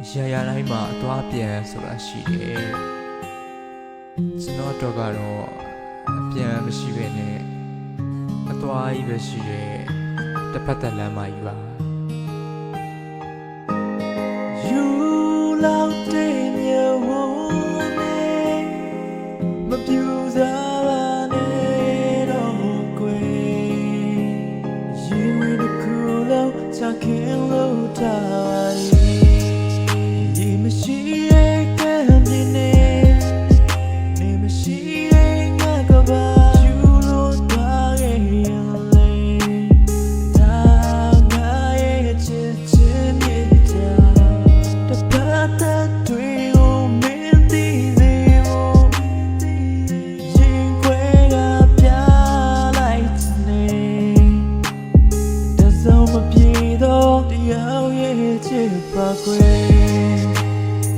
ရာရာတိုင်းမှာအသွားပြန်ဆိုတာရှိတယ်ကျွန်တော်တော့ကတော့အပြန်မရှိပဲနဲ့အသွားကြီးပဲရှိတယ်တစ်ဖက်သက်လမ်းမကြီးပါ You love the new one မပြူစားပါနဲ့တော့ကွယ်ရင်ဝင်တစ်ခုလုံးချခင်လို့ထားရေမရှိတဲ့ကံပြင်းနေနေမရှိတဲ့ငါကပါယူလို့သွားခဲ့ရလေဒါငါရဲ့ချစ်ချင်မြတ်တာတပတ်သက်တွေကိုမင်းသိစေဖို့ရင်ခွဲကပြလိုက်နေတစုံမပြေတော့တရားရဲ့ချစ်ပါကွယ်